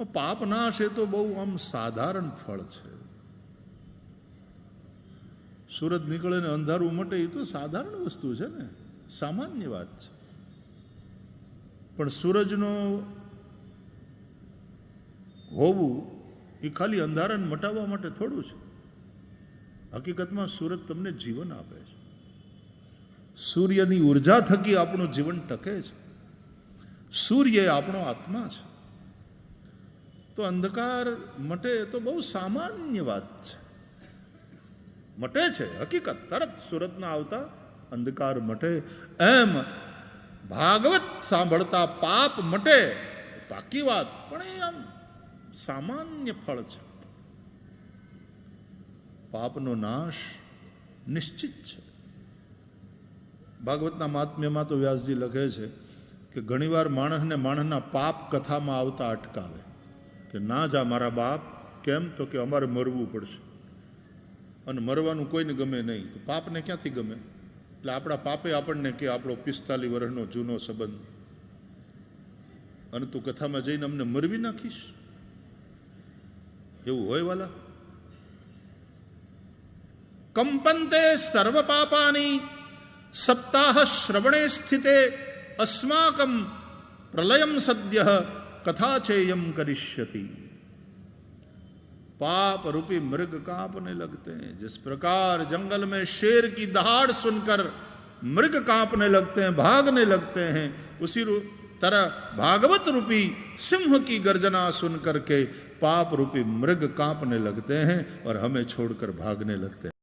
પાપ નાશ એ તો બહુ આમ સાધારણ ફળ છે. સૂરજ નીકળે ને અંધારું મટે એ તો સાધારણ વસ્તુ છે ને, સામાન્ય વાત છે. પણ સૂરજનો હોવું એ ખાલી અંધારાને મટાવવા માટે થોડું છે. હકીકતમાં સૂરજ તમને જીવન આપે છે. સૂર્યની ઉર્જા થકી આપણું જીવન ટકે છે. સૂર્ય એ આપણો આત્મા છે. તો અંધકાર મટે તો બહુ સામાન્ય વાત છે. મટે છે હકીકત, તરત સુરતના આવતા અંધકાર મટે. એમ ભાગવત સાંભળતા પાપ મટે, પાકી વાત, પણ એ આમ સામાન્ય ફળ છે. પાપનો નાશ નિશ્ચિત છે. ભાગવતના મહાત્મ્યમાં તો વ્યાસજી લખે છે કે ઘણીવાર માણસને માણસના પાપ કથામાં આવતા અટકાવે કે ના જા મારા બાપ. કેમ? તો કે અમારે મરવું પડશે, અને મરવાનું કોઈને ગમે નહીં. તો પાપને ક્યાંથી ગમે? એટલે આપણા પાપે આપણને કે આપણો 45 વર્ષનો જૂનો સંબંધ, અને તું કથામાં જઈને અમને મરવી નાખીશ, એવું હોય વાલા? કંપંતે સર્વ પાપાની સપ્તાહ શ્રવણે સ્થિતે अस्माकं प्रलयम सद्यः कथा चेयम करिष्यति. पाप रूपी मृग कांपने लगते हैं. जिस प्रकार जंगल में शेर की दहाड़ सुनकर मृग कांपने लगते हैं, भागने लगते हैं, उसी तरह भागवत रूपी सिंह की गर्जना सुनकर के पाप रूपी मृग कांपने लगते हैं और हमें छोड़कर भागने लगते हैं.